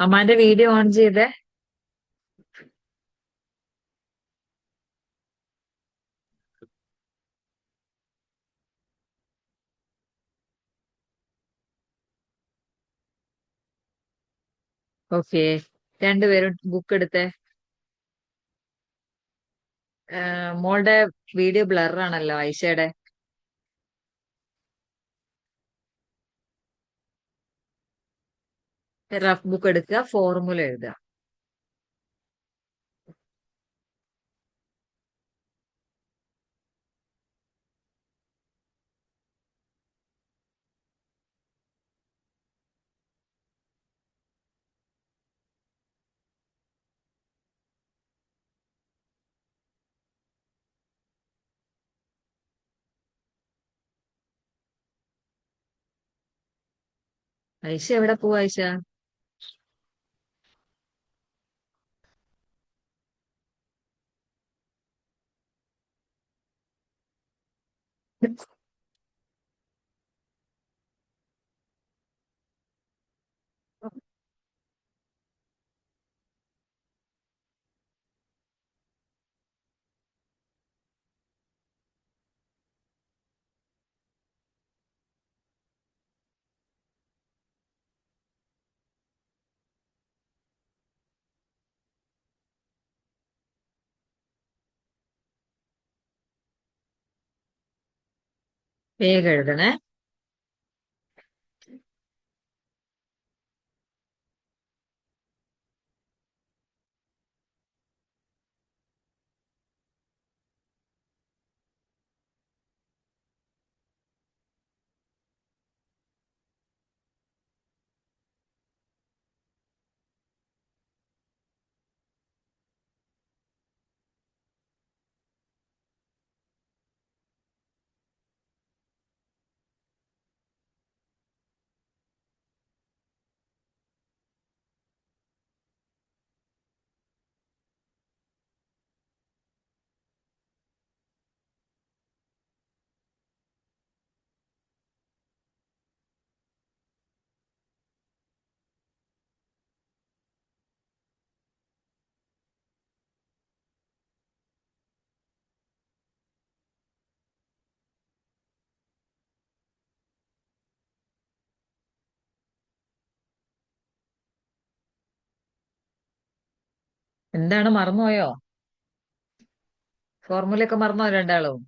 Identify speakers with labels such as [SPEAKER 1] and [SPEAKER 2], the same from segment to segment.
[SPEAKER 1] അമ്മാന്റെ video on ചെയ്തേ. Okay. രണ്ടുപേരും book എടുത്തേ. മോളുടെ വീഡിയോ ബ്ലർ ആണല്ലോ ഐഷയുടെ. റഫ് ബുക്ക് എടുക്കുക, ഫോർമുല എഴുതുക. ഐഷ എവിടെ പോവാ ഐഷ? വേഗം എഴുതണേ. എന്താണ്, മറന്നുപോയോ? ഫോർമുല ഒക്കെ മറന്നോ രണ്ടാളും?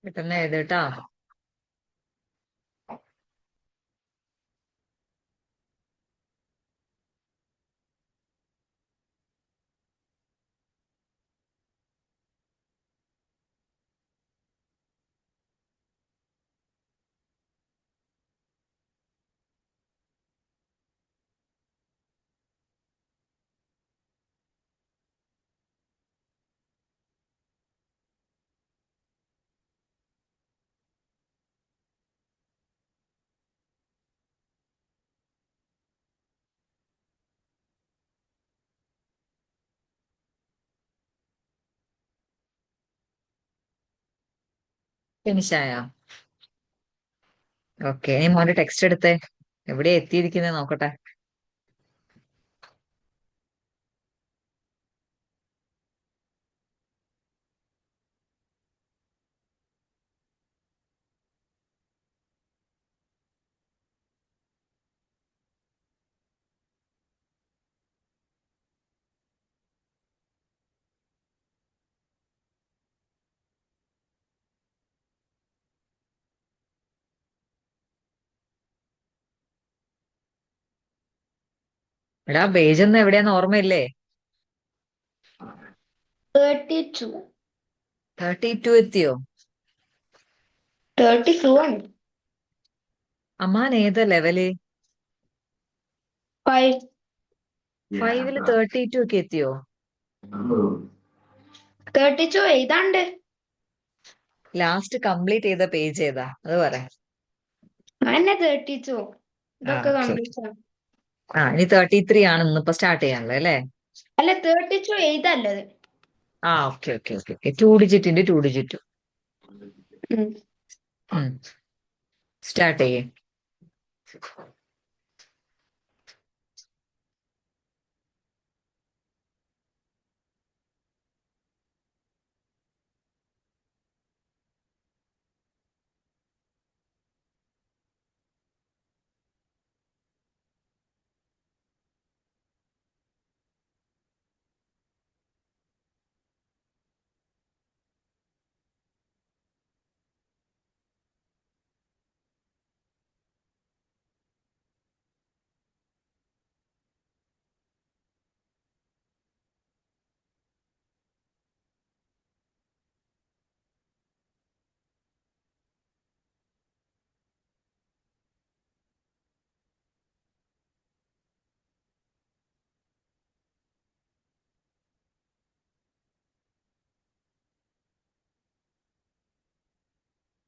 [SPEAKER 1] പെട്ടെന്ന് എഴുതട്ടാ. ഫിനിഷായോ? ഓക്കെ, ഇനി മോന്റെ ടെക്സ്റ്റ് എടുത്തേ. എവിടെയാ എത്തിയിരിക്കുന്നത് നോക്കട്ടെ. എടാ പേജ് ഒന്നും എവിടെയാന്ന് ഓർമ്മയില്ലേ?
[SPEAKER 2] 32.
[SPEAKER 1] 32 എത്തിയോ?
[SPEAKER 2] 31.
[SPEAKER 1] അമ്മാൻ ഏതാ ലെവല്?
[SPEAKER 2] 5.
[SPEAKER 1] 5-ല് 32 ഒക്കെ എത്തിയോ?
[SPEAKER 2] 32 എഴുതാണ്ട്.
[SPEAKER 1] ലാസ്റ്റ് കംപ്ലീറ്റ് ചെയ്ത പേജ് ഏതാ അത് പറ.
[SPEAKER 2] അതന്നെ 32.
[SPEAKER 1] ആ
[SPEAKER 2] ഇതൊക്കെ
[SPEAKER 1] ഓക്കെ ഓക്കെ.
[SPEAKER 2] കംപ്ലീറ്റ് ആണ്.
[SPEAKER 1] ഇനി 33 ആണ് ഇന്നിപ്പോ സ്റ്റാർട്ട് ചെയ്യാനുള്ളത് അല്ലേ?
[SPEAKER 2] അല്ല, 32 എഴുതല്ലത്.
[SPEAKER 1] Okay okay okay okay. 2 ഡിജിറ്റിന്റെ 2 ഡിജിറ്റ്.
[SPEAKER 2] ഉം.
[SPEAKER 1] സ്റ്റാർട്ട് ചെയ്യേ.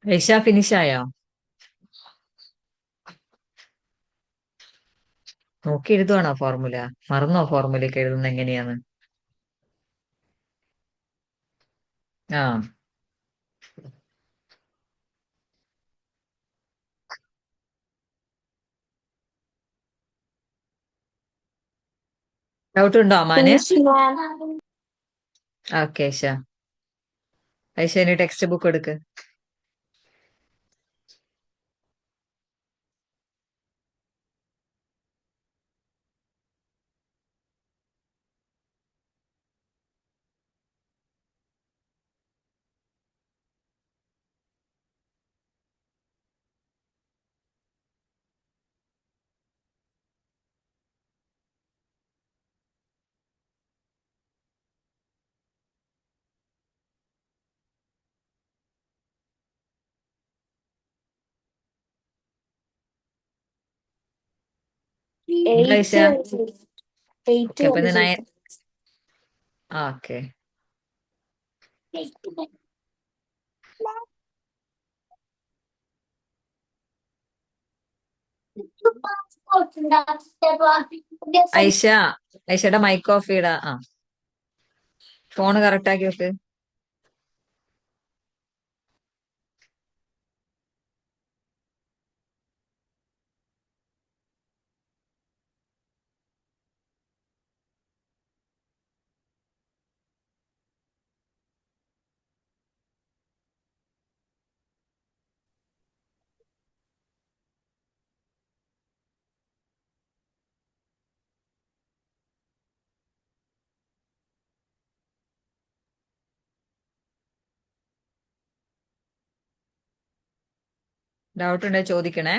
[SPEAKER 1] ഐഷ ഫിനിഷ് ആയോ? നോക്കി എഴുതുവാണോ ഫോർമുല? മറന്നോ ഫോർമുലയൊക്കെ എഴുതുന്നത് എങ്ങനെയാന്ന്? ആ ഡൗട്ട് ഉണ്ടോ അമ്മാന്?
[SPEAKER 2] ഫിനിഷ്.
[SPEAKER 1] ഓക്കെ ഐഷ. ഐഷ ഇനി ടെക്സ്റ്റ് ബുക്ക് എടുക്ക്. എന്താ ഐഷ?
[SPEAKER 2] 8. 8
[SPEAKER 1] ഓക്കെ അപ്പൊ ഇത്
[SPEAKER 2] കംപ്ലീറ്റ്.
[SPEAKER 1] ഓക്കെ. ഐഷ, ഐഷയുടെ മൈക്ക് ഓഫ് ചെയ്യടാ. ഫോണ് കറക്റ്റ് ആക്കി വെക്ക്. ഡൗട്ട് ഉണ്ടെങ്കിൽ ചോദിക്കണേ.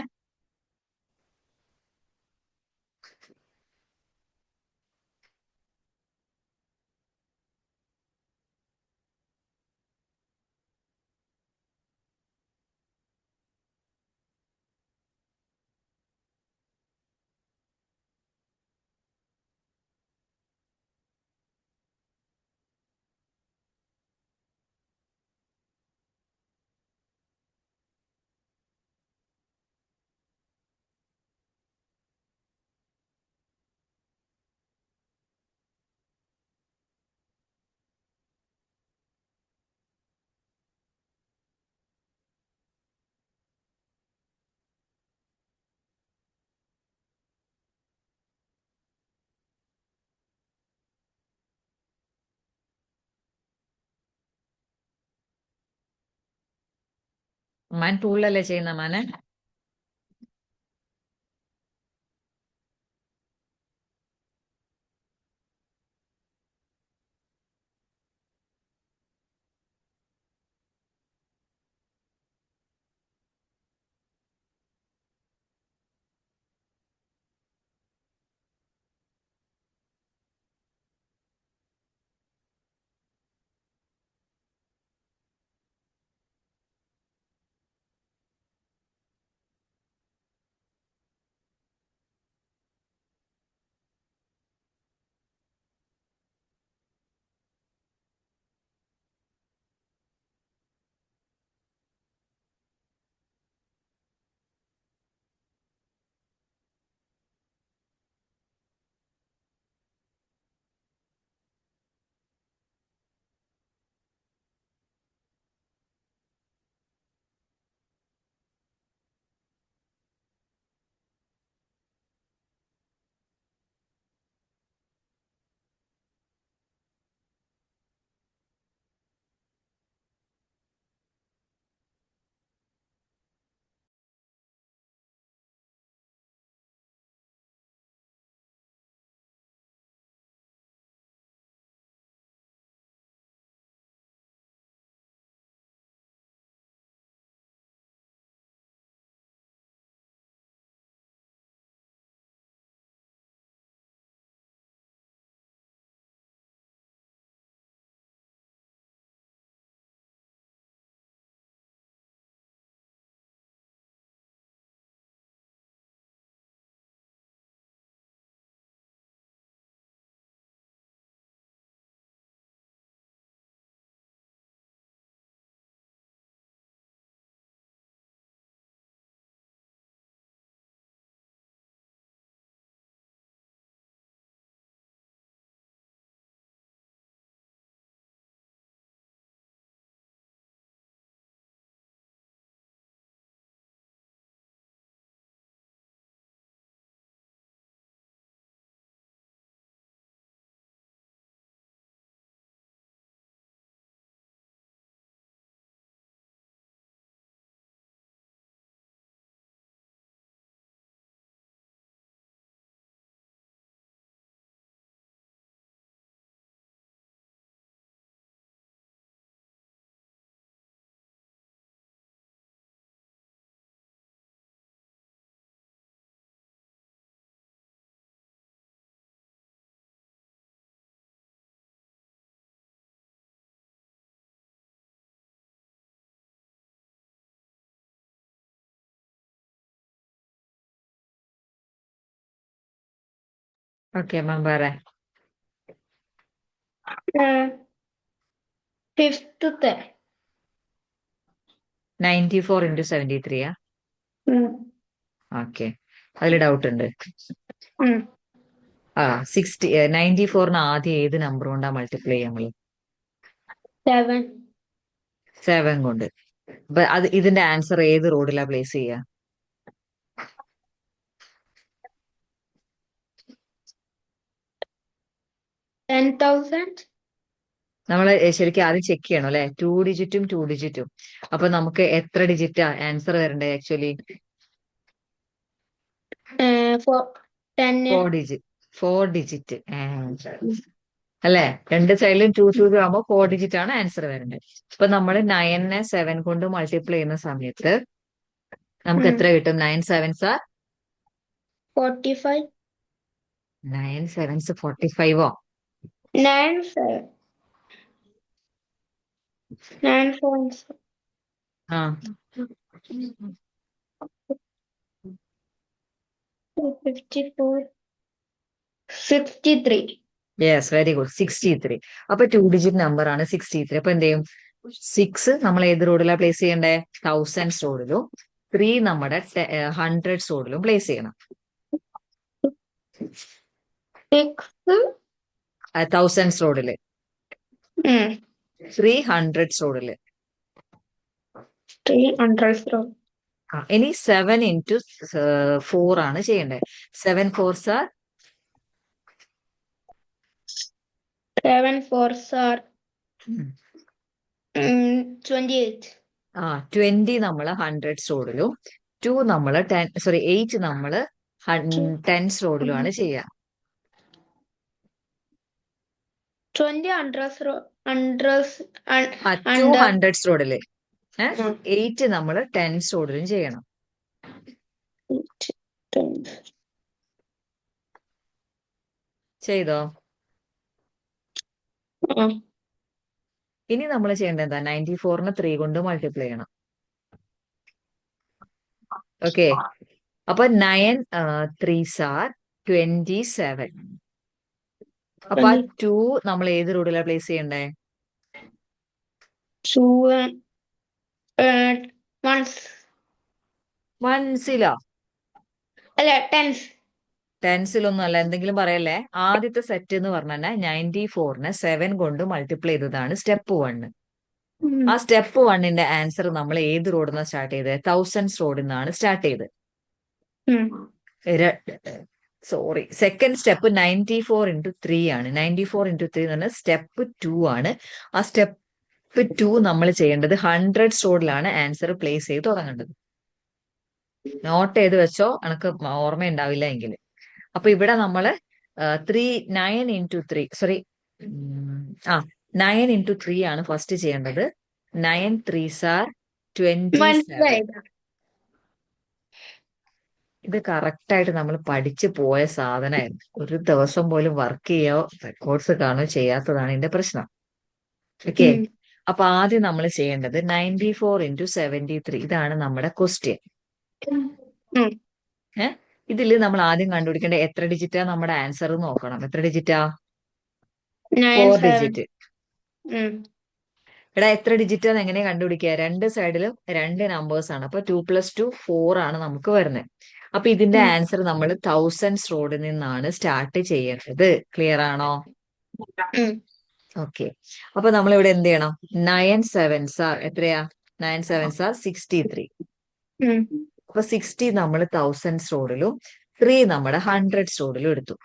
[SPEAKER 1] അമ്മാൻ ടൂളിലല്ലേ ചെയ്യുന്ന അമ്മാനെ? ഓക്കെ മാം പറ.
[SPEAKER 2] ഫിഫ്ത്ത്.
[SPEAKER 1] 94 into 73 ഓക്കെ, അതിൽ ഡൗട്ട് ഉണ്ട്. 94 ആദ്യം ഏത് നമ്പർ കൊണ്ടാ മൾട്ടിപ്ലൈ ചെയ്യാൻ നമ്മള്?
[SPEAKER 2] 7.
[SPEAKER 1] 7 കൊണ്ട്. അപ്പൊ ഇതിന്റെ ആൻസർ ഏത് റോഡിലാ പ്ലേസ് ചെയ്യുക?
[SPEAKER 2] 10,000.
[SPEAKER 1] നമ്മൾ ശരിക്കും ആദ്യം ചെക്ക് ചെയ്യണം അല്ലെ, 2 ഡിജിറ്റും 2 ഡിജിറ്റും. അപ്പൊ നമുക്ക് എത്ര ഡിജിറ്റാ ആൻസർ വരണ്ടേ ആക്ച്വലി?
[SPEAKER 2] 10.
[SPEAKER 1] 4 ഡിജിറ്റ് അല്ലെ. രണ്ട് സൈഡിലും 2 2 ആകുമ്പോൾ 4 ഡിജിറ്റ് ആണ് ആൻസർ വരേണ്ടത്. അപ്പൊ നമ്മൾ 9നെ 7 കൊണ്ട് മൾട്ടിപ്ലൈ ചെയ്യുന്ന സമയത്ത് നമുക്ക് എത്ര കിട്ടും? 9 sevens are
[SPEAKER 2] 45.
[SPEAKER 1] 9 sevens 45
[SPEAKER 2] 9 7. 9 7.
[SPEAKER 1] ആ
[SPEAKER 2] 54. 63.
[SPEAKER 1] Yes, very good. 63. അപ്പൊ 2 ഡിജിറ്റ് നമ്പർ ആണ് 63. അപ്പൊ എന്ത് ചെയ്യും? 6 നമ്മൾ ഏത് റോഡിലാ പ്ലേസ് ചെയ്യണ്ടേ? തൗസൻഡ്സ് റോഡിലും 3 നമ്മുടെ ഹൺഡ്രഡ്സ് റോഡിലും പ്ലേസ് ചെയ്യണം.
[SPEAKER 2] 6.
[SPEAKER 1] തൗസൻഡ്സ് റോഡില്, 3 ഹൺഡ്രഡ്സ് റോഡില്.
[SPEAKER 2] 300.
[SPEAKER 1] ഇനി 7 into 4 ആണ് ചെയ്യേണ്ടത്. 7 4s are
[SPEAKER 2] 7 4s are 28.
[SPEAKER 1] 20 നമ്മള് ഹൺഡ്രഡ്സ് റോഡിലും 2 നമ്മള് 8 നമ്മള് ടെൻസ് റോഡിലുമാണ് ചെയ്യുക.
[SPEAKER 2] 20 hundreds.
[SPEAKER 1] 2 ഹൺഡ്രഡ്സ് റോഡില് 8 നമ്മള് ടെൻസ് റോഡിലും ചെയ്യണം. ചെയ്തോ? ഇനി നമ്മൾ ചെയ്യേണ്ടത് എന്താ? 94നെ 3 കൊണ്ട് മൾട്ടിപ്ലൈ ചെയ്യണം. ഓക്കെ, അപ്പൊ 9 3s are 27. അപ്പൊ 2 നമ്മൾ ഏത് റോഡിലാ പ്ലേസ് ചെയ്യണ്ടേ? വൺസിലോ?
[SPEAKER 2] അല്ല, ടെൻസ്.
[SPEAKER 1] ടെൻസിലൊന്നും അല്ല, എന്തെങ്കിലും പറയല്ലേ. ആദ്യത്തെ സെറ്റ് എന്ന് പറഞ്ഞാൽ 94നെ 7 കൊണ്ട് മൾട്ടിപ്ലൈ ചെയ്തതാണ് സ്റ്റെപ്പ് 1. ആ സ്റ്റെപ്പ് 1ന്റെ ആൻസർ നമ്മൾ ഏത് റോഡിൽ നിന്നാണ് സ്റ്റാർട്ട് ചെയ്തത്? തൗസൻഡ്സ് റോഡിൽ നിന്നാണ് സ്റ്റാർട്ട് ചെയ്തത്. സോറി, സെക്കൻഡ് സ്റ്റെപ്പ് 94 into 3 ആണ്. 94 into 3 എന്ന് പറഞ്ഞാൽ സ്റ്റെപ്പ് 2 ആണ്. ആ സ്റ്റെപ്പ് 2 നമ്മൾ ചെയ്യേണ്ടത് ഹൺഡ്രഡ്സ് റോഡിലാണ് ആൻസർ പ്ലേസ് ചെയ്ത് തുടങ്ങേണ്ടത്. നോട്ട് ചെയ്ത് വെച്ചോ, എനക്ക് ഓർമ്മയുണ്ടാവില്ല എങ്കിൽ. അപ്പൊ ഇവിടെ നമ്മള് 9 into 3 സോറി 9 into 3 ആണ് ഫസ്റ്റ് ചെയ്യേണ്ടത്. 9 3s are 27. ഇത് കറക്റ്റ് ആയിട്ട് നമ്മൾ പഠിച്ചു പോയ സാധനമായിരുന്നു. ഒരു ദിവസം പോലും വർക്ക് ചെയ്യോ റെക്കോർഡ്സ് കാണോ ചെയ്യാത്തതാണ് ഇതിന്റെ പ്രശ്നം. ഓക്കെ, അപ്പൊ ആദ്യം നമ്മൾ ചെയ്യേണ്ടത് 94 into 73. ഇതാണ് നമ്മുടെ ക്വസ്റ്റ്യൻ. ഇതിൽ നമ്മൾ ആദ്യം കണ്ടുപിടിക്കേണ്ട എത്ര ഡിജിറ്റാ നമ്മുടെ ആൻസർ നോക്കണം. എത്ര ഡിജിറ്റാ? 4 ഡിജിറ്റ്. ഇവിടെ എത്ര ഡിജിറ്റാന്ന് എങ്ങനെ കണ്ടുപിടിക്കുക? രണ്ട് സൈഡിലും 2 നമ്പേഴ്സ് ആണ്. അപ്പൊ 2 + 2 4 ആണ് നമുക്ക് വരുന്നത്. അപ്പൊ ഇതിന്റെ ആൻസർ നമ്മൾ തൗസൻഡ്സ് റോഡിൽ നിന്നാണ് സ്റ്റാർട്ട് ചെയ്യേണ്ടത്. ക്ലിയർ ആണോ? ഓക്കെ, അപ്പൊ നമ്മൾ ഇവിടെ എന്ത് ചെയ്യണം? 9 sevens are എത്രയാ? 9 sevens are 63. അപ്പൊ 60 നമ്മൾ തൗസൻഡ്സ് റോഡിലും 3 നമ്മുടെ ഹൺഡ്രഡ്സ് റോഡിലും എടുത്തു.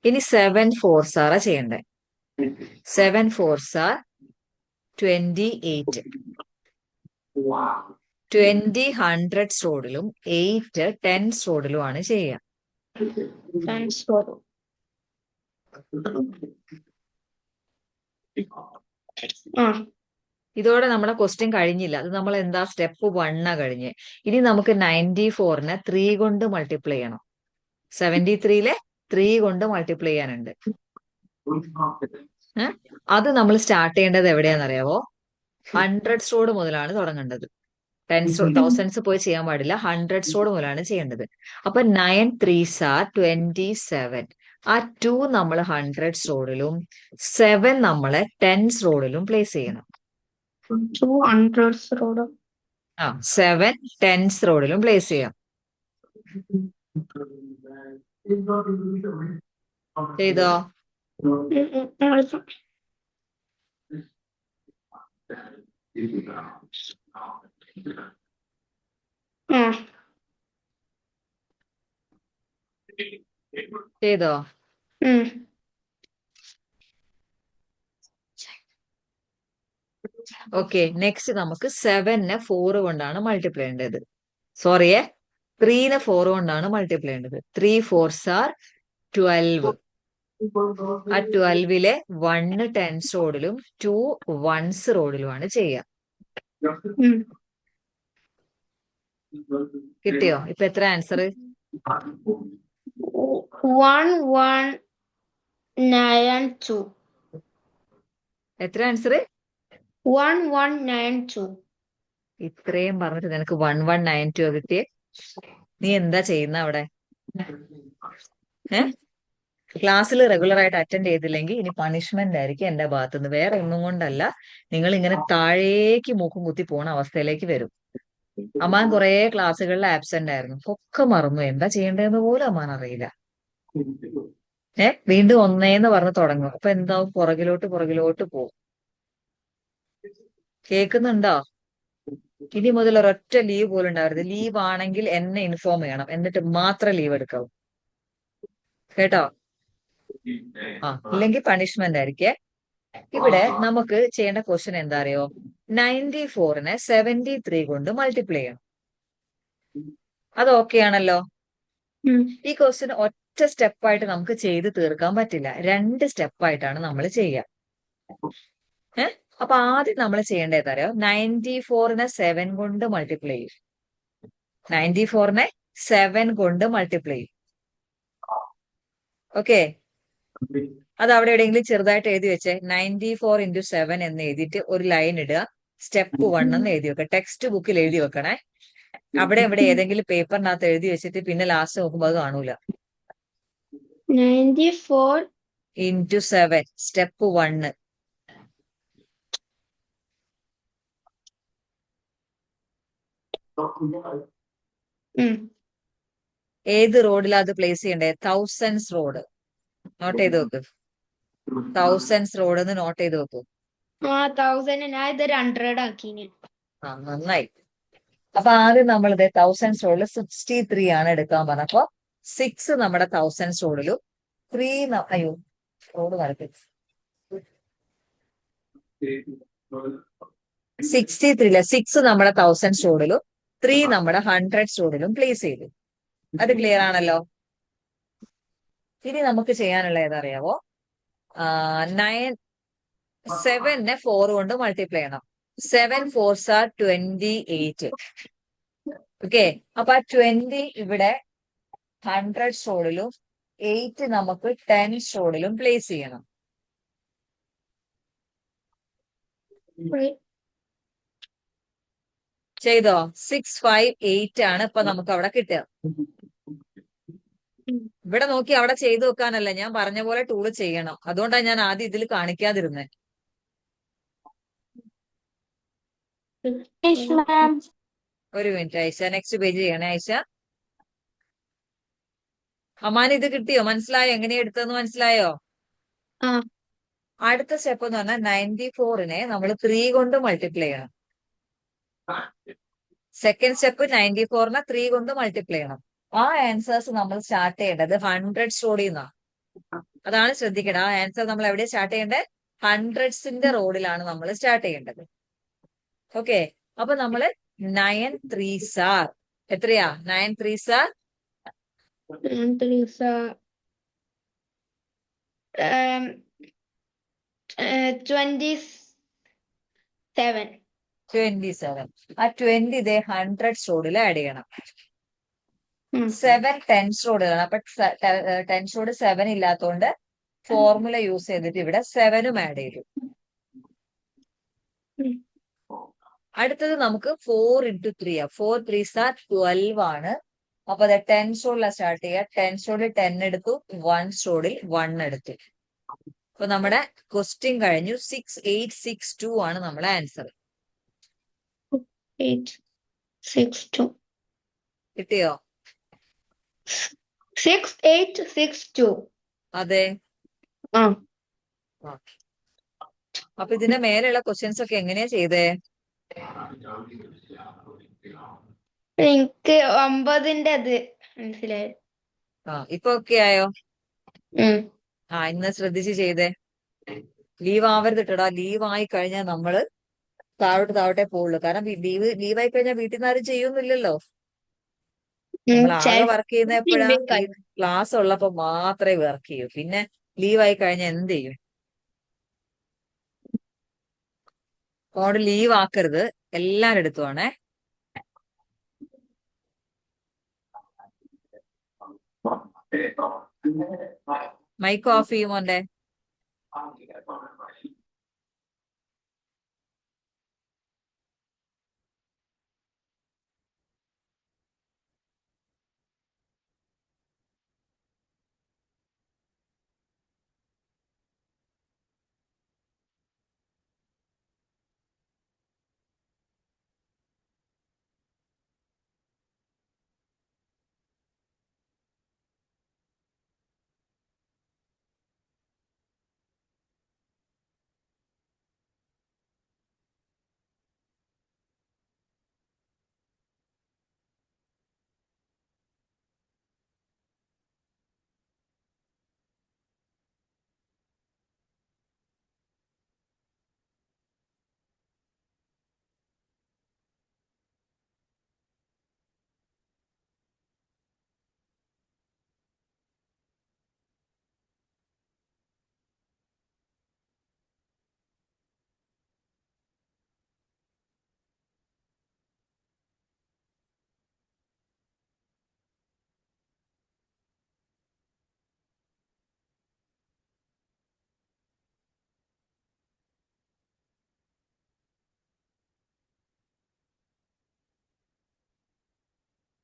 [SPEAKER 1] ഇനി 7 4s are ചെയ്യണ്ടേ. 7 4s are 28. 20 ഹൺഡ്രഡ്സ് റോഡിലും 8 ടെൻസ് റോഡിലുമാണ് ചെയ്യുക. ഇതോടെ നമ്മുടെ ക്വസ്റ്റ്യൻ കഴിഞ്ഞില്ല. അത് നമ്മൾ എന്താ സ്റ്റെപ്പ് 1 കഴിഞ്ഞ്. ഇനി നമുക്ക് 94നെ 3 കൊണ്ട് മൾട്ടിപ്ലൈ ചെയ്യണം. 73ലെ 3 കൊണ്ട് മൾട്ടിപ്ലൈ ചെയ്യാനുണ്ട്. അത് നമ്മൾ സ്റ്റാർട്ട് ചെയ്യേണ്ടത് എവിടെയാണെന്നറിയാവോ? ഹൺഡ്രഡ്സ് റോഡ് മുതലാണ് തുടങ്ങേണ്ടത്. തൗസൻഡ്സ് പോയി ചെയ്യാൻ പാടില്ല, 100 റോഡ് മുതലാണ് ചെയ്യേണ്ടത്. അപ്പൊ 9 3s are 27. ആ 2 നമ്മൾ 100 റോഡിലും 7 നമ്മളെ 10s റോഡിലും പ്ലേസ് ചെയ്യണം.
[SPEAKER 2] 200 road.
[SPEAKER 1] 7 10s റോഡിലും പ്ലേസ് ചെയ്യാം. ചെയ്തോ? ചെയ്തോ? ഓക്കെ, നെക്സ്റ്റ് നമുക്ക് 7നെ 4 കൊണ്ടാണ് മൾട്ടിപ്ലൈ ചെയ്യേണ്ടത്. സോറിയേ, 3നെ 4 കൊണ്ടാണ് മൾട്ടിപ്ലൈ ചെയ്യേണ്ടത്. 3 4s are 12. ആ 12ലെ 1 10s റോഡിലും 2 1s റോഡിലുമാണ് ചെയ്യുക. കിട്ടിയോ? ഇപ്പൊ എത്ര ആൻസർ?
[SPEAKER 2] 1192.
[SPEAKER 1] എത്ര ആൻസർ?
[SPEAKER 2] 1192.
[SPEAKER 1] ഇത്രയും പറഞ്ഞിട്ട് നിനക്ക് 1192 കിട്ടിയേ? നീ എന്താ ചെയ്യുന്ന അവിടെ? ക്ലാസ്സിൽ റെഗുലർ ആയിട്ട് അറ്റൻഡ് ചെയ്തില്ലെങ്കിൽ ഇനി പണിഷ്മെന്റ് ആയിരിക്കും എന്റെ ഭാഗത്തുനിന്ന്. വേറെ ഒന്നും കൊണ്ടല്ല, നിങ്ങൾ ഇങ്ങനെ താഴേക്ക് മൂക്കും കുത്തി പോണ അവസ്ഥയിലേക്ക് വരും. അമ്മാൻ കുറെ ക്ലാസ്സുകളിൽ ആബ്സെന്റ് ആയിരുന്നു, ഒക്കെ മറന്നു, എന്താ ചെയ്യേണ്ടതെന്ന് പോലും അമ്മാൻ അറിയില്ല. വീണ്ടും ഒന്നേന്ന് പറഞ്ഞ് തുടങ്ങും. അപ്പൊ എന്താവും? പുറകിലോട്ട് പോകും. കേൾക്കുന്നുണ്ടോ? ഇനി മുതൽ ഒരൊറ്റ ലീവ് പോലും ഉണ്ടാവരുത്. ലീവ് ആണെങ്കിൽ എന്നെ ഇൻഫോം ചെയ്യണം, എന്നിട്ട് മാത്രം ലീവ് എടുക്കാവൂ. കേട്ടോ? ഇല്ലെങ്കിൽ പണിഷ്മെന്റ് ആയിരിക്കേ. ഇവിടെ നമുക്ക് ചെയ്യേണ്ട ക്വസ്റ്റ്യൻ എന്താ അറിയോ? 94നെ 73 കൊണ്ട് മൾട്ടിപ്ലൈ ചെയ്യണം. അത് ഓക്കെ ആണല്ലോ? ഈ ക്വസ്റ്റ്യൻ ഒറ്റ സ്റ്റെപ്പായിട്ട് നമുക്ക് ചെയ്ത് തീർക്കാൻ പറ്റില്ല, 2 സ്റ്റെപ്പായിട്ടാണ് നമ്മൾ ചെയ്യുക. അപ്പൊ ആദ്യം നമ്മൾ ചെയ്യേണ്ടത് അറിയോ? 94നെ 7 കൊണ്ട് മൾട്ടിപ്ലൈ ചെയ്യും. 94നെ 7 കൊണ്ട് മൾട്ടിപ്ലൈ ചെയ്യും. ഓക്കെ, അത് അവിടെ എവിടെയെങ്കിലും ചെറുതായിട്ട് എഴുതി വെച്ചേ. 94 into 7 എന്ന് എഴുതിയിട്ട് ഒരു ലൈൻ ഇടുക. സ്റ്റെപ്പ് 1 എന്ന് എഴുതി വെക്കുക. ടെക്സ്റ്റ് ബുക്കിൽ എഴുതി വെക്കണേ. അവിടെ ഇവിടെ ഏതെങ്കിലും പേപ്പറിനകത്ത് എഴുതി വെച്ചിട്ട് പിന്നെ ലാസ്റ്റ് നോക്കുമ്പോൾ അത് കാണൂല.
[SPEAKER 2] 94
[SPEAKER 1] into 7 സ്റ്റെപ്പ് 1. ഏത് റോഡിലാ അത് പ്ലേസ് ചെയ്യണ്ടേ? 1000s road. നോട്ട് ചെയ്ത് വെക്ക്. 1000s റോഡ് എന്ന് നോട്ട് ചെയ്ത് വെക്കും.
[SPEAKER 2] 1000 ഞാൻ ഇതൊരു 100 ആക്കീന്.
[SPEAKER 1] നന്നായി. അപ്പൊ ആദ്യം നമ്മൾ ഇത് 1000s റോഡിൽ 63 ആണ് എടുക്കാൻ പറഞ്ഞപ്പോ 6 നമ്മുടെ 1000s റോഡിലും 3 റോഡ് വരട്ടെ. 63 6 നമ്മുടെ 1000s റോഡിലും 3 നമ്മുടെ 100s റോഡിലും പ്ലേസ് ചെയ്തു. അത് ക്ലിയർ ആണല്ലോ? ഇനി നമുക്ക് ചെയ്യാനുള്ള ഏതറിയാവോ? 7നെ 4 കൊണ്ട് മൾട്ടിപ്ലൈ ചെയ്യണം. 7 4s are 28. ഓക്കെ, അപ്പൊ ആ 20 ഇവിടെ 100s റോഡിലും 8 നമുക്ക് 10s റോഡിലും പ്ലേസ് ചെയ്യണം. ചെയ്തോ? 6 5 8 ആണ് ഇപ്പൊ നമുക്ക് അവിടെ കിട്ടുക. ഇവിടെ നോക്കി അവിടെ ചെയ്തു വെക്കാനല്ല, ഞാൻ പറഞ്ഞ പോലെ ടൂള് ചെയ്യണം. അതുകൊണ്ടാണ് ഞാൻ ആദ്യം ഇതിൽ കാണിക്കാതിരുന്നത്. ഒരു മിനിറ്റ് ആയിഷ, നെക്സ്റ്റ് പേജ് ചെയ്യണേ ആയിഷ. അമ്മാൻ ഇത് കിട്ടിയോ? മനസ്സിലായോ? എങ്ങനെയാ എടുത്തതെന്ന് മനസ്സിലായോ? അടുത്ത സ്റ്റെപ്പ് എന്ന് പറഞ്ഞാൽ 94നെ നമ്മൾ 3 കൊണ്ട് മൾട്ടിപ്ലൈ ചെയ്യണം. സെക്കൻഡ് സ്റ്റെപ്പ് 94നെ 3 കൊണ്ട് മൾട്ടിപ്ലൈ ചെയ്യണം. ആ ആൻസേഴ്സ് നമ്മൾ സ്റ്റാർട്ട് ചെയ്യേണ്ടത് 100s റോഡിൽ നിന്നാണ്. അതാണ് ശ്രദ്ധിക്കണം. ആ ആൻസർ നമ്മൾ എവിടെയാണ് സ്റ്റാർട്ട് ചെയ്യേണ്ടത്? 100ന്റെ റോഡിലാണ് നമ്മൾ സ്റ്റാർട്ട് ചെയ്യേണ്ടത്. ഓക്കെ, അപ്പൊ നമ്മള് 9 3s are എത്രയാ? 9 3s are 27. ആ 20 ഇതേ 100s റോഡിൽ ആഡ് ചെയ്യണം. 7 10s റോഡിലാണ്. അപ്പൊ 10s റോഡ് 7 ഇല്ലാത്തതുകൊണ്ട് ഫോർമുല യൂസ് ചെയ്തിട്ട് ഇവിടെ 7ഉം ആഡ് ചെയ്തു. അടുത്തത് നമുക്ക് 4 into 3 4 3s are 12 ആണ്. അപ്പൊ അത് 10 സ്റ്റോറിലാണ് സ്റ്റാർട്ട് ചെയ്യുക. 10 സ്റ്റോറിൽ 10 എടുത്തു, 1 സ്റ്റോറിൽ 1 എടുത്തു. അപ്പൊ നമ്മുടെ ക്വസ്റ്റ്യൻ കഴിഞ്ഞു. 6862 ആണ് നമ്മുടെ ആൻസർ.
[SPEAKER 2] 862.
[SPEAKER 1] കിട്ടിയോ?
[SPEAKER 2] 6862.
[SPEAKER 1] അതെ.
[SPEAKER 2] ആ
[SPEAKER 1] ഓക്കെ. അപ്പൊ ഇതിന്റെ മേലെയുള്ള ക്വസ്റ്റ്യൻസ് ഒക്കെ എങ്ങനെയാ ചെയ്തേ?
[SPEAKER 2] എനിക്ക് 9ന്റെ അത് മനസ്സിലായി.
[SPEAKER 1] ഇപ്പൊ ഓക്കെ ആയോ?
[SPEAKER 2] ഉം.
[SPEAKER 1] ഇന്ന് ശ്രദ്ധിച്ച് ചെയ്തേ. ലീവ് ആവരുത് കേട്ടോടാ. ലീവ് ആയി കഴിഞ്ഞാൽ നമ്മള് താഴോട്ടേ പോവുള്ളൂ. കാരണം ലീവായി കഴിഞ്ഞാൽ വീട്ടിൽ നിന്ന് ആരും ചെയ്യൊന്നുമില്ലല്ലോ. നമ്മൾ ആകെ വർക്ക് ചെയ്യുന്ന എപ്പോഴാ? ക്ലാസ് ഉള്ളപ്പോ മാത്രമേ വർക്ക് ചെയ്യൂ. പിന്നെ ലീവായി കഴിഞ്ഞാൽ എന്ത് ചെയ്യും? അതുകൊണ്ട് ലീവ് ആക്കരുത്. എല്ലാവരുടെ അടുത്തുമാണേ. Mic off ചെയ്യുമോന്റെ?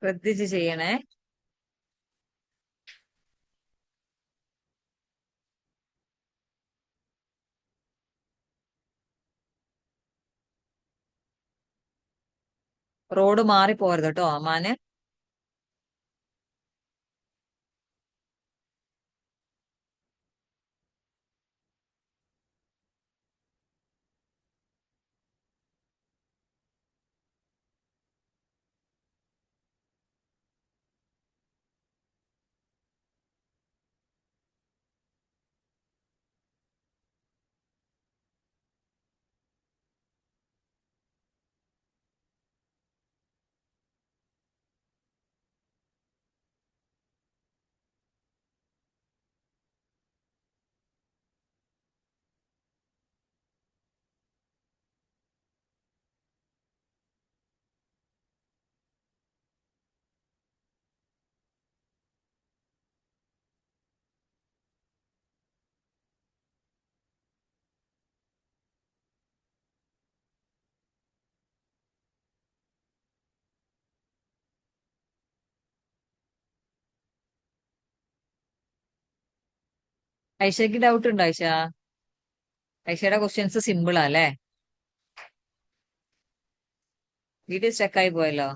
[SPEAKER 1] ശ്രദ്ധിച്ച് ചെയ്യണേ. റോഡ് മാറി പോരുത് കേട്ടോ അമ്മാന്. ഐഷയ്ക്ക് ഡൗട്ട് ഉണ്ടോ ഐഷ? ഐഷയുടെ ക്വസ്റ്റ്യൻസ് സിമ്പിൾ അല്ലേ? വീഡിയോ സ്റ്റക്കായി പോയല്ലോ.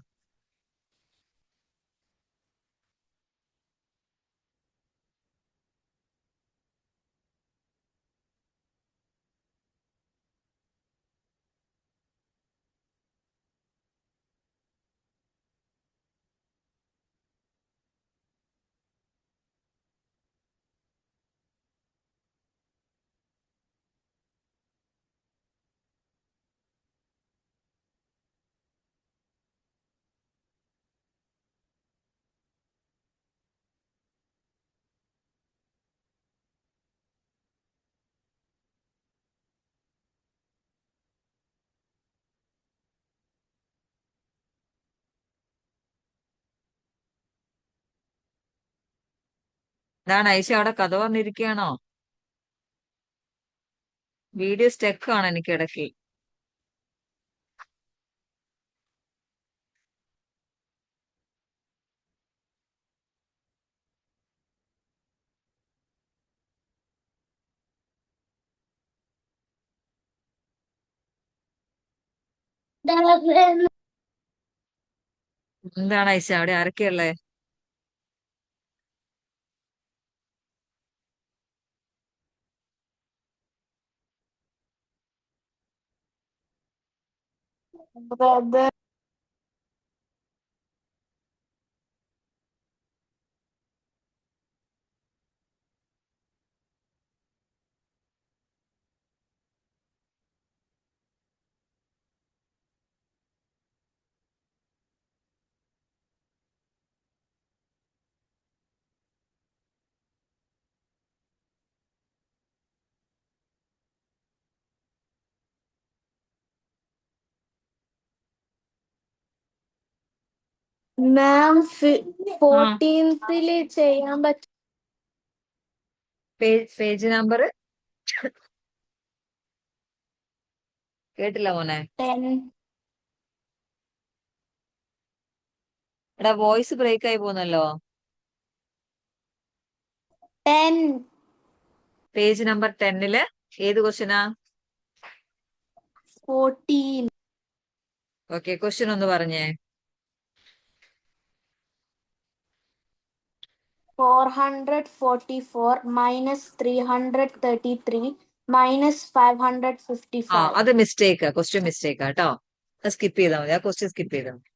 [SPEAKER 1] ഇതാണ് ഐഷ അവിടെ കഥ പറഞ്ഞിരിക്കുകയാണോ? വീഡിയോ സ്റ്റക്ക് ആണ് എനിക്ക് ഇടയ്ക്ക്. എന്താണ് ഐഷ അവിടെ ആരൊക്കെയുള്ളേ?
[SPEAKER 3] Brother. മാം
[SPEAKER 1] ആ
[SPEAKER 3] 14th ചെയ്യാൻ പറ്റും.
[SPEAKER 1] പേജ് നമ്പർ കേട്ടില്ല മോനെ.
[SPEAKER 3] 10.
[SPEAKER 1] എടാ വോയിസ് ബ്രേക്ക് ആയി പോകുന്നല്ലോ.
[SPEAKER 3] 10.
[SPEAKER 1] പേജ് നമ്പർ 10 ഏത് ക്വസ്റ്റ്യനാ?
[SPEAKER 3] 14.
[SPEAKER 1] ഓക്കെ, ക്വസ്റ്റ്യൻ ഒന്ന് പറഞ്ഞേ.
[SPEAKER 3] 444 minus 333 minus
[SPEAKER 1] ആ
[SPEAKER 3] 555.
[SPEAKER 1] അത് മിസ്റ്റേക്ക്, ക്വസ്റ്റ്യൻ മിസ്റ്റേക്ക് കേട്ടോ. അത് സ്കിപ്പ് ചെയ്താൽ മതി, ആ ക്വസ്റ്റ്യൻ സ്കിപ്പ് ചെയ്താൽ മതി.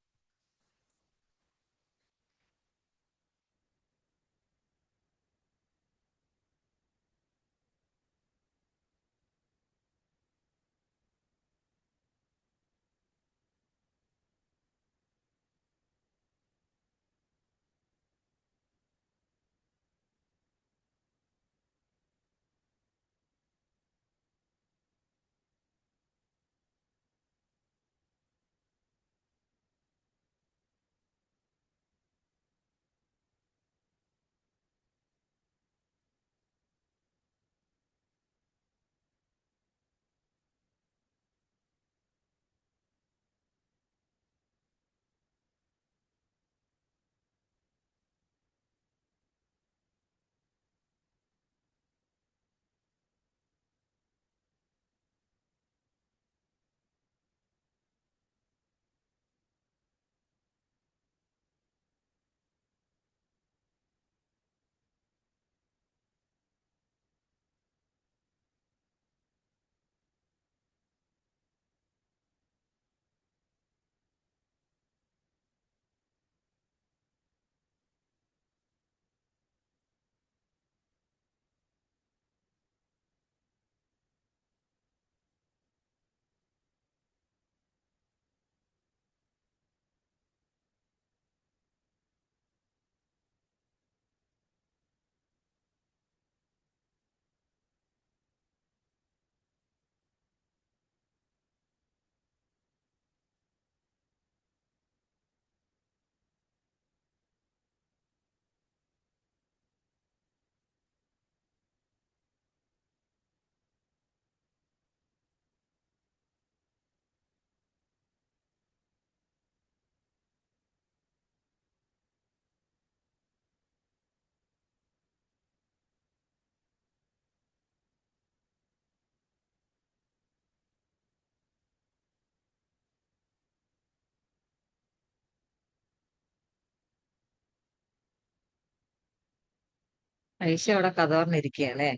[SPEAKER 1] ഐഷ അവിടെ കഥ പറഞ്ഞിരിക്കുകയല്ലേ.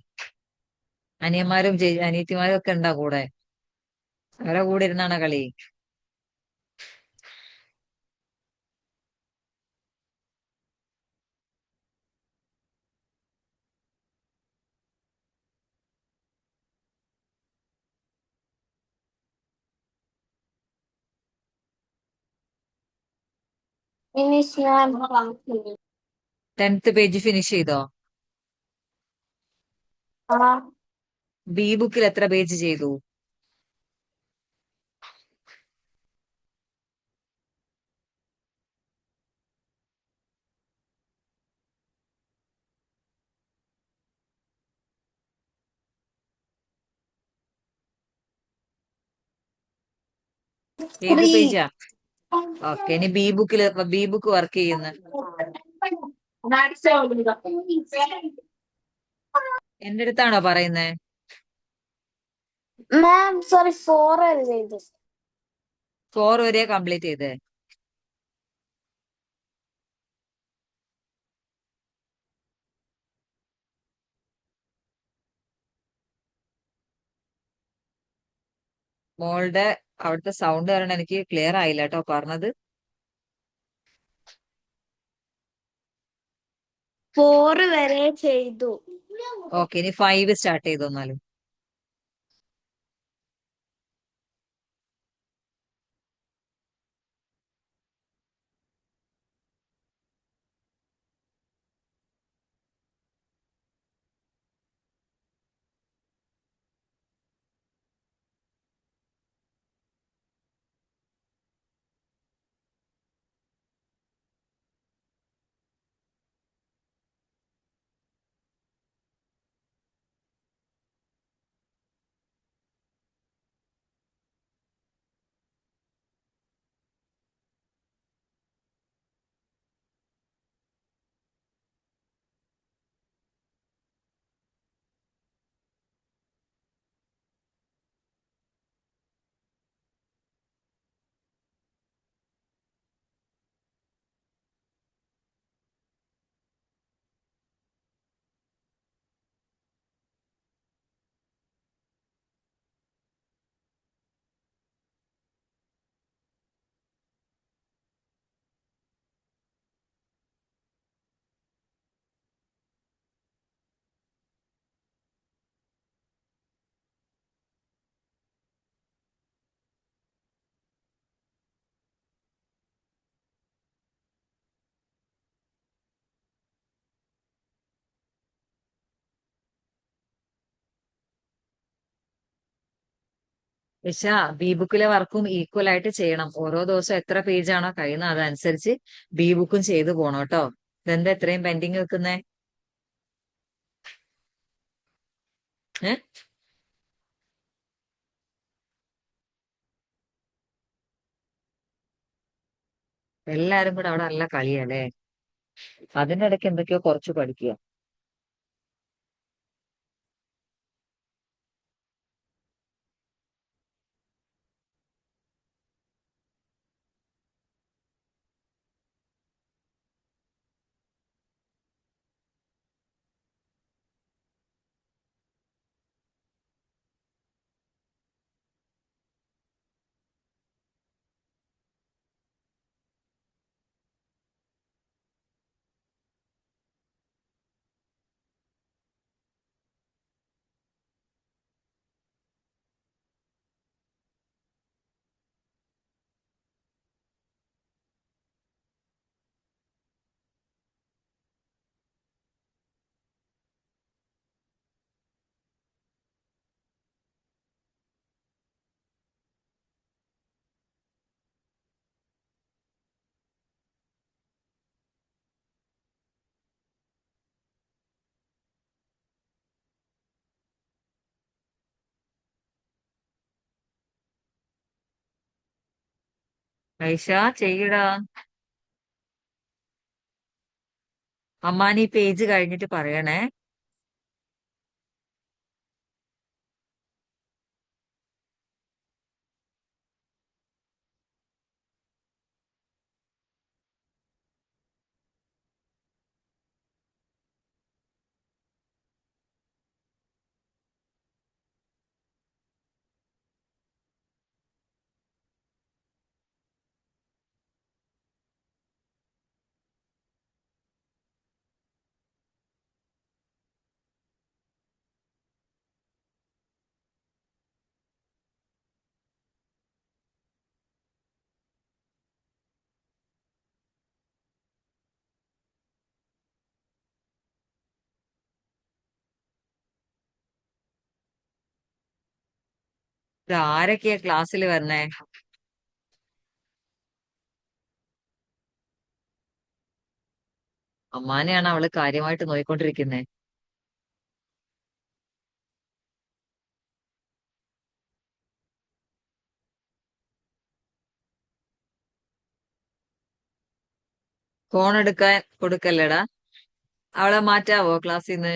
[SPEAKER 1] അനിയന്മാരും അനിയത്തിമാരും ഒക്കെ ഉണ്ടാ കൂടെ? അവരെ കൂടെ ഇരുന്നാണ് കളി.
[SPEAKER 3] Finish, ma'am.
[SPEAKER 1] 10th page finish ചെയ്തോ? ബി ബുക്കിൽ എത്ര പേജ് ചെയ്തു? ഏത്
[SPEAKER 3] 3.
[SPEAKER 1] പേജാ? ഓക്കെ, ഇനി ബി ബുക്ക് വർക്ക് ചെയ്യുന്ന എന്റെ അടുത്താണോ പറയുന്നേ?
[SPEAKER 3] Ma'am, sorry, 4 അല്ലേ ഇത്?
[SPEAKER 1] 4 വരെ കംപ്ലീറ്റ് ചെയ്തേ. മോളുടെ അവിടുത്തെ സൗണ്ട് കാരണം എനിക്ക് ക്ലിയർ ആയില്ല കേട്ടോ പറഞ്ഞത്.
[SPEAKER 3] 4 വരെ ചെയ്തു.
[SPEAKER 1] ഓക്കെ, ഇനി 5 സ്റ്റാർട്ട് ചെയ്തു എന്നാലും. പക്ഷെ ബി ബുക്കിലെ വർക്കും ഈക്വൽ ആയിട്ട് ചെയ്യണം. ഓരോ ദിവസം എത്ര പേജാണോ കഴിയുന്നത് അതനുസരിച്ച് ബി ബുക്കും ചെയ്തു പോണം കേട്ടോ. ഇതെന്താ എത്രയും പെൻഡിങ് വെക്കുന്നേ? ഏഹ് എല്ലാരും കൂടെ അവിടെ നല്ല കളിയല്ലേ. അതിന്റെ ഇടയ്ക്ക് എന്തൊക്കെയോ കുറച്ച് പഠിക്കുക. ഐഷ ചെയ്യടാ. അമ്മാനി പേജ് കഴിഞ്ഞിട്ട് പറയണേ. ഇത് ആരൊക്കെയാ ക്ലാസ്സിൽ വരണേ? അമ്മാനെയാണ് അവള് കാര്യമായിട്ട് നോയിക്കൊണ്ടിരിക്കുന്നേ. ഫോൺ എടുക്കാൻ കൊടുക്കല്ലേടാ. അവളെ മാറ്റാവോ ക്ലാസ്സിൽ നിന്ന്?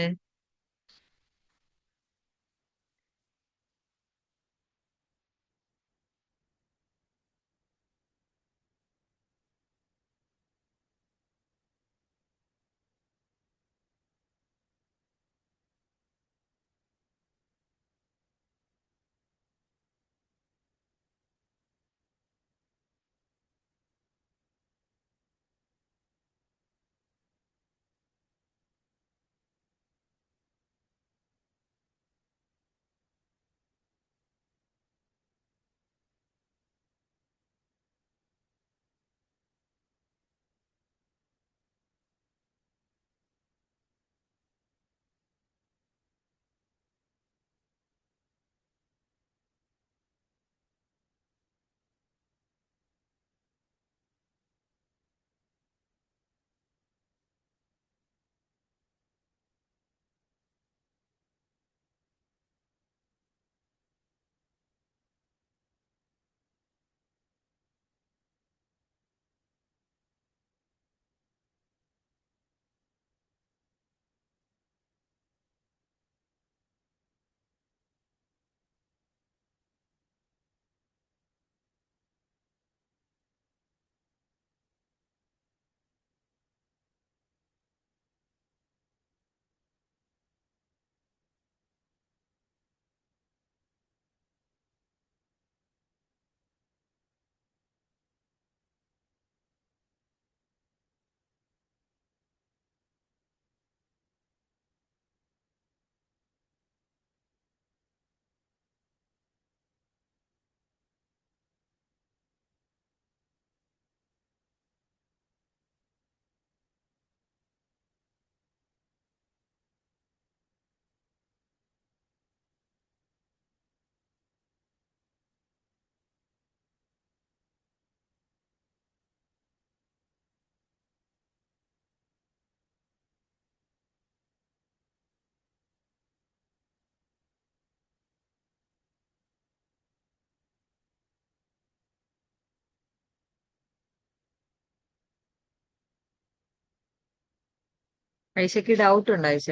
[SPEAKER 1] ഐഷയ്ക്ക് ഡൗട്ട് ഉണ്ടോ ഐഷ?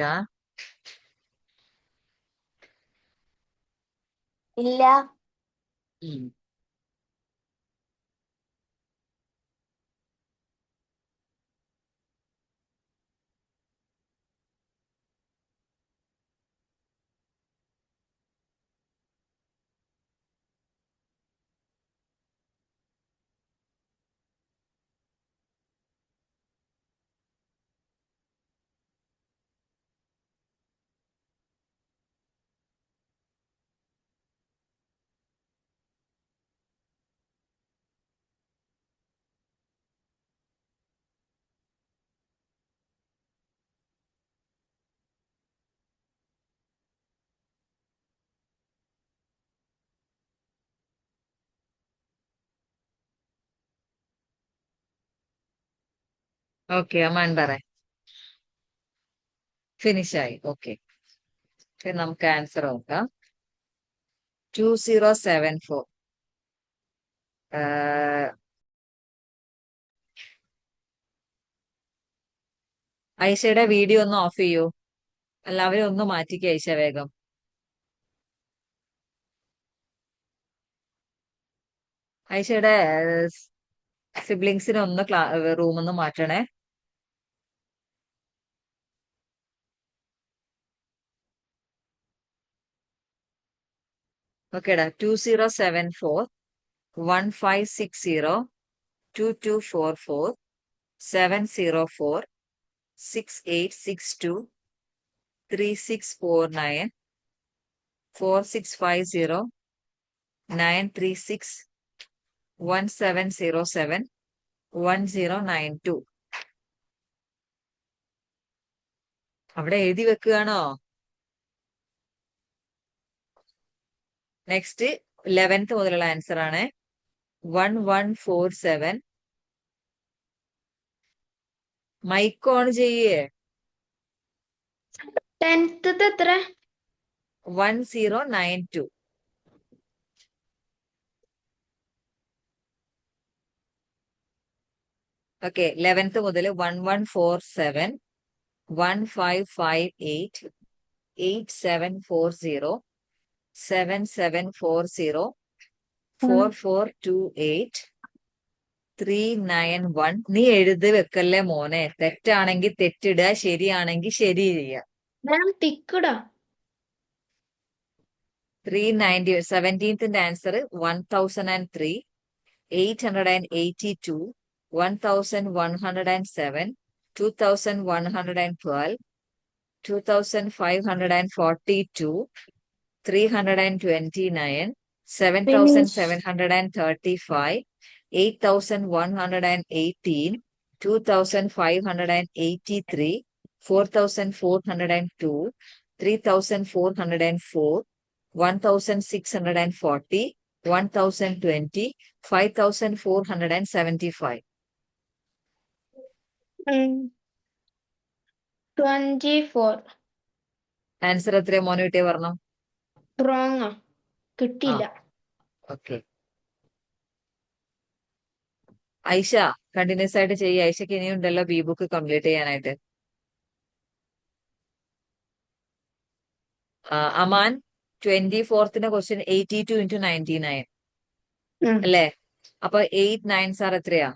[SPEAKER 3] ഇല്ല.
[SPEAKER 1] ഉം. ഓക്കെ, അമ്മാൻ പറ. ഫിനിഷ് ആയി. ഓക്കെ, നമുക്ക് ആൻസർ നോക്കാം. 2074. ഐഷയുടെ വീഡിയോ ഒന്ന് ഓഫ് ചെയ്യൂ. എല്ലാവരും ഒന്ന് മാറ്റിക്കേ ഐഷ വേഗം. ഐഷയുടെ സിബ്ലിങ്സിനെ ഒന്ന് റൂമൊന്ന് മാറ്റണേ. ഓക്കേടാ. 2074 1560 2244 704 6862 3649 4650 936 1707 1092. അവിടെ എഴുതി വെക്കുകയാണോ? നെക്സ്റ്റ് 11th മുതലുള്ള ആൻസർ ആണ് 1147. മൈക്ക് ഓൺ ചെയ്യേ.
[SPEAKER 2] 10th എത്ര?
[SPEAKER 1] 1092. ഓക്കെ, 11th മുതൽ 1147 1558 8740 7740 4428 391. നീ എഴുതി വെക്കല്ലേ മോനെ. തെറ്റാണെങ്കിൽ തെറ്റിടുക, ശരിയാണെങ്കിൽ ശരി ചെയ്യുക.
[SPEAKER 2] ഞാൻ ടിക്കടാ.
[SPEAKER 1] 390. 17th answer 1003 882 1107 2112 2542 329 7735 8118 2583 4402 3404 1640 1020 5475.
[SPEAKER 2] 24
[SPEAKER 1] ആൻസർ എത്രയാ മോനെ കിട്ടിയ പറഞ്ഞു?
[SPEAKER 2] റോങ് കിട്ടിയില്ല.
[SPEAKER 1] ഓക്കെ, ഐഷ കണ്ടിന്യൂസ് ആയിട്ട് ചെയ്യുക. ഐഷക്ക് ഇനിയുണ്ടല്ലോ ബി ബുക്ക് കംപ്ലീറ്റ് ചെയ്യാനായിട്ട്. അമാൻ 24th ക്വസ്റ്റ്യൻ 82 into 99 അല്ലേ? അപ്പൊ 8 9s are എത്രയാ?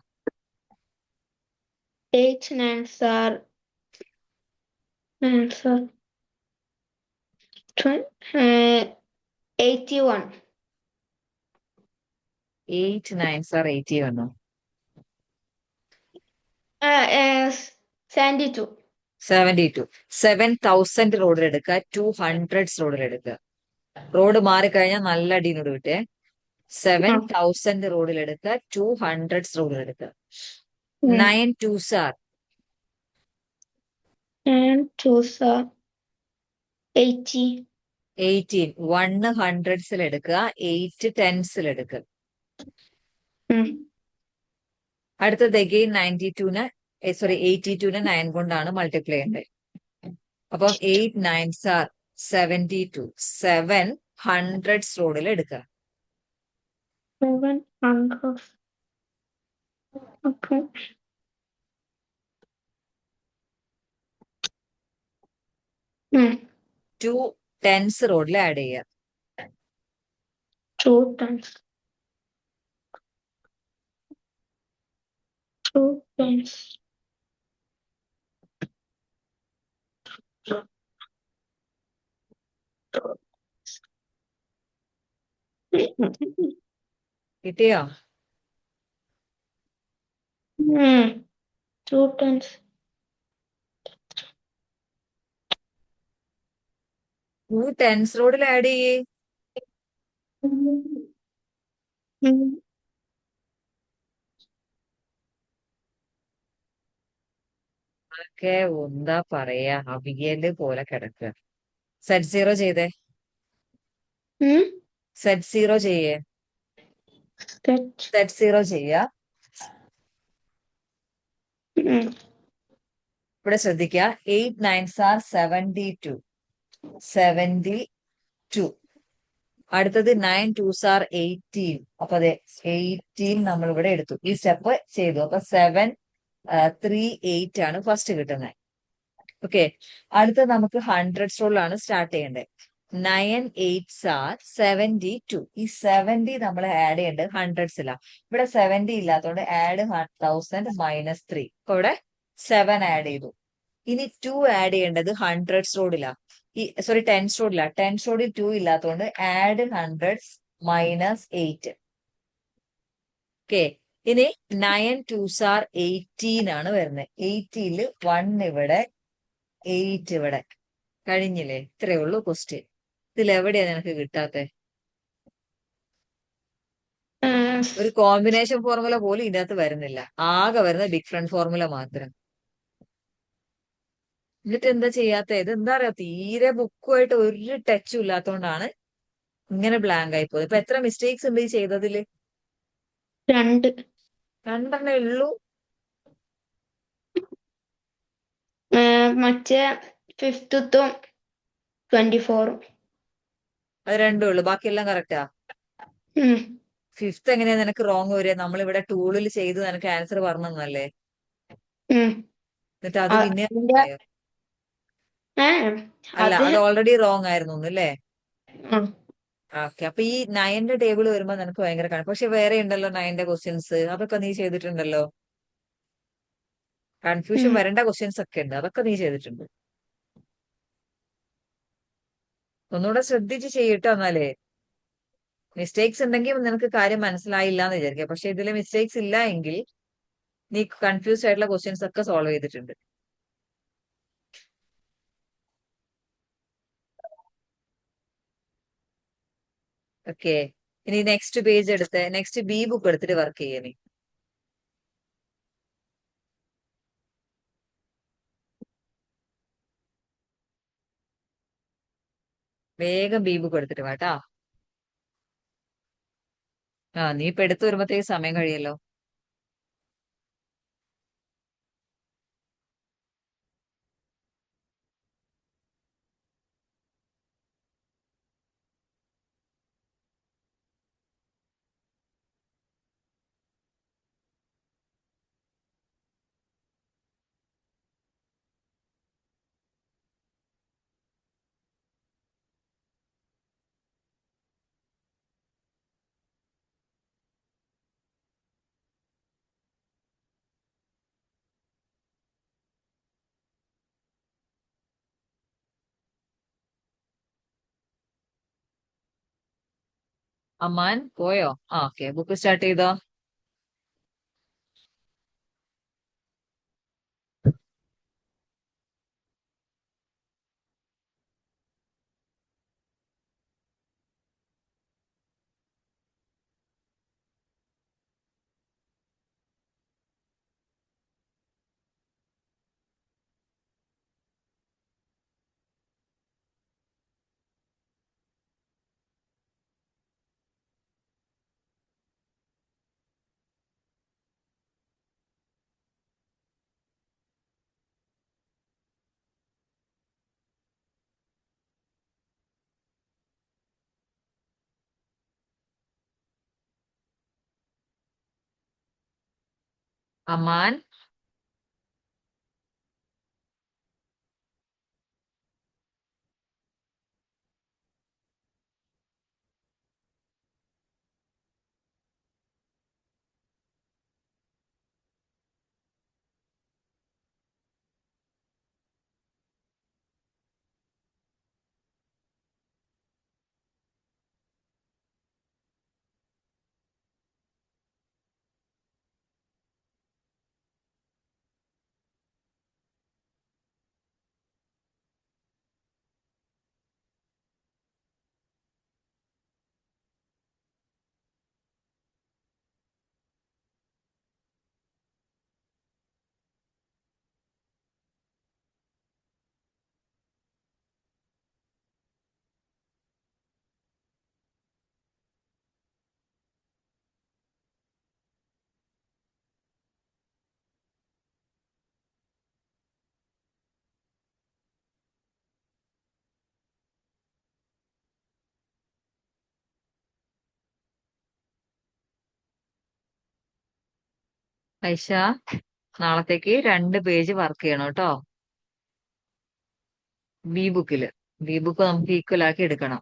[SPEAKER 2] 8 9s are 81.
[SPEAKER 1] 8 9s are 81.
[SPEAKER 2] 72.
[SPEAKER 1] 72. 7000 റോഡിൽ എടുക്കുക, 200s റോഡിൽ എടുക്കുക. റോഡ് മാറിക്കഴിഞ്ഞാൽ നല്ല അടിനോട് വിട്ടേ. 7000 റോഡിൽ എടുക്കുക, 200s റോഡിൽ എടുക്കുക. 9 2s are
[SPEAKER 2] 2s are 80.
[SPEAKER 1] 18. 100s എടുക്കുക, 8 10s എടുക്കുക. അടുത്തത് അഗെയിൻ 92-ന് 82-നെ 9 കൊണ്ടാണ് മൾട്ടിപ്ലൈ ചെയ്യേണ്ടത്. അപ്പം 8 9s are 72. 700s റോഡിൽ എടുക്കുക.
[SPEAKER 2] 700. Okay.
[SPEAKER 1] ടു ടെൻസ് റോഡിൽ ആഡ് ചെയ്യുക.
[SPEAKER 2] 2 times. 2 times.
[SPEAKER 1] കിട്ടിയോ?
[SPEAKER 2] 2 times.
[SPEAKER 1] ടു ടെൻസ് റോഡിൽ ആഡ് ചെയ്യേ. ഒക്കെ എന്താ പറയാ, അവിയല് പോലെ കിടക്കുക. സെറ്റ് സീറോ ചെയ്തേ. സെറ്റ് സീറോ ചെയ്യേ. സെറ്റ് സീറോ ചെയ്യാ. ഇവിടെ ശ്രദ്ധിക്കുക, 8 9s are 72. 72. അടുത്തത് 9 2s are 18. അപ്പൊ അതെ 18 നമ്മൾ ഇവിടെ എടുത്തു. ഈ സ്റ്റെപ്പ് ചെയ്തു. അപ്പൊ 7 3 8 ആണ് ഫസ്റ്റ് കിട്ടുന്നത്. ഓക്കെ, അടുത്തത് നമുക്ക് 100s റോളിലാണ് സ്റ്റാർട്ട് ചെയ്യേണ്ടത്. 9 8s are 72. ഈ 70 നമ്മൾ ആഡ് ചെയ്യേണ്ടത് 100സിലാണ്. ഇവിടെ 70 ഇല്ലാത്തതുകൊണ്ട് ആഡ് 1000 മൈനസ് 3. അപ്പൊ ഇവിടെ 7 ആഡ് ചെയ്തു. ഇനി 2 ആഡ് ചെയ്യേണ്ടത് 100s റോഡിലാണ്. സോറി 10s റോഡിലാണ്. 10s റോഡിൽ 2 ഇല്ലാത്തതുകൊണ്ട് ആഡ് 100s മൈനസ് 8. ഓക്കെ, ഇനി 9 2s are 18 ആണ് വരുന്നത്. 80ൽ 1 ഇവിടെ 8 ഇവിടെ. കഴിഞ്ഞില്ലേ? ഇത്രയേ ഉള്ളൂ ക്വസ്റ്റ്യൻ. ഇതിൽ എവിടെയാ നിനക്ക് കിട്ടാത്തെ? ഒരു കോമ്പിനേഷൻ ഫോർമുല പോലും ഇതിനകത്ത് വരുന്നില്ല. ആകെ വരുന്ന ഡിഫറെന്റ് ഫോർമുല മാത്രം. എന്നിട്ട് എന്താ ചെയ്യാത്ത? ഇത് എന്താ പറയാ, തീരെ ബുക്കുമായിട്ട് ഒരു ടച്ചും ഇല്ലാത്തതുകൊണ്ടാണ് ഇങ്ങനെ ബ്ലാങ്ക് ആയി പോയത്. ഇപ്പൊ എത്ര മിസ്റ്റേക്സ് ഉണ്ട് ഈ ചെയ്തതില്?
[SPEAKER 2] 2.
[SPEAKER 1] രണ്ടെണ്ണേ ഉള്ളൂ.
[SPEAKER 2] മറ്റേ 5th 24.
[SPEAKER 1] അത് രണ്ടേ ഉള്ളൂ, ബാക്കിയെല്ലാം കറക്റ്റാ. ഫിഫ്ത്ത് എങ്ങനെയാ നിനക്ക് റോങ് വരിക? നമ്മളിവിടെ ടൂളിൽ ചെയ്ത് നിനക്ക് ആൻസർ പറഞ്ഞല്ലേ. എന്നിട്ട് അത് പിന്നെ അല്ല, അത് ഓൾറെഡി റോങ് ആയിരുന്നു അല്ലേ? ഓക്കെ, അപ്പൊ ഈ 9ന്റെ ടേബിൾ വരുമ്പോ നിനക്ക് ഭയങ്കര കാണും. പക്ഷെ വേറെ ഉണ്ടല്ലോ 9ന്റെ ക്വസ്റ്റ്യൻസ്, അതൊക്കെ നീ ചെയ്തിട്ടുണ്ടല്ലോ. കൺഫ്യൂഷൻ വരേണ്ട ക്വസ്റ്റ്യൻസ് ഒക്കെ ഉണ്ട്, അതൊക്കെ നീ ചെയ്തിട്ടുണ്ട്. ഒന്നുകൂടെ ശ്രദ്ധിച്ച് ചെയ്യട്ടോ. എന്നാലേ മിസ്റ്റേക്സ് ഉണ്ടെങ്കിൽ നിനക്ക് കാര്യം മനസ്സിലായില്ല എന്ന് വിചാരിക്കുക. പക്ഷെ ഇതിൽ മിസ്റ്റേക്സ് ഇല്ല എങ്കിൽ നീ കൺഫ്യൂസ്ഡ് ആയിട്ടുള്ള ക്വസ്റ്റ്യൻസ് ഒക്കെ സോൾവ് ചെയ്തിട്ടുണ്ട്. ഓക്കെ, ഇനി നെക്സ്റ്റ് പേജ് എടുത്ത് നെക്സ്റ്റ് ബി ബുക്ക് എടുത്തിട്ട് വർക്ക് ചെയ്യേ നീ. വേഗം ബി ബുക്ക് എടുത്തിട്ട് വാട്ടാ. നീ ഇപ്പൊ എടുത്തു വരുമ്പോഴത്തേക്ക് സമയം കഴിയല്ലോ. അമ്മാൻ പോയോ? ഓക്കെ, ബുക്ക് സ്റ്റാർട്ട് ചെയ്തോ. അമ്മാൻ, ഐഷ, നാളത്തേക്ക് 2 പേജ് വർക്ക് ചെയ്യണം കേട്ടോ. ബി ബുക്ക് നമുക്ക് ഈക്വൽ ആക്കി എടുക്കണം.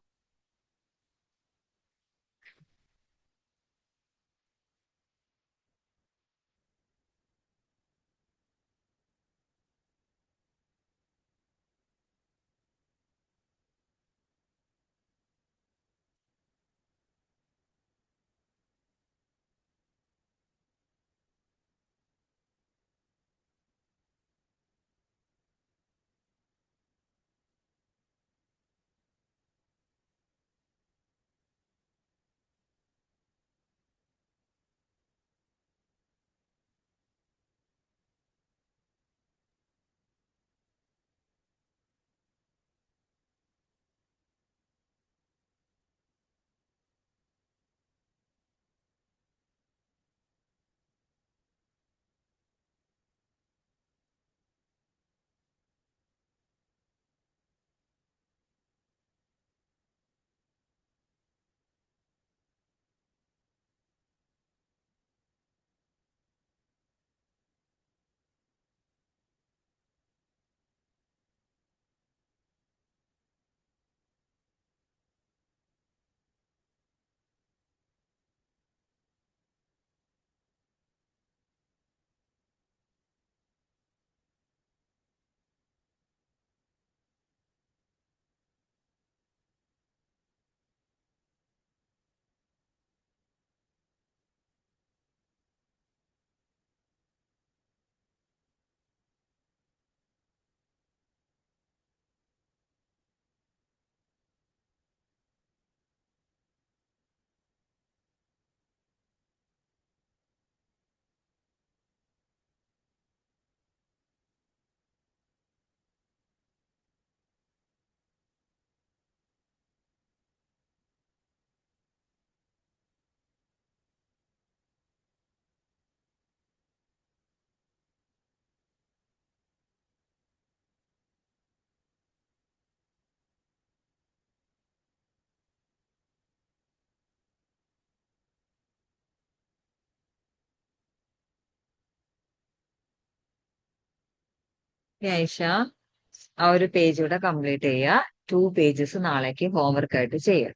[SPEAKER 1] ഐഷ, ആ ഒരു പേജ് കൂടെ കംപ്ലീറ്റ് ചെയ്യുക. 2 പേജസ് നാളേക്ക് ഹോംവർക്ക് ആയിട്ട് ചെയ്യുക.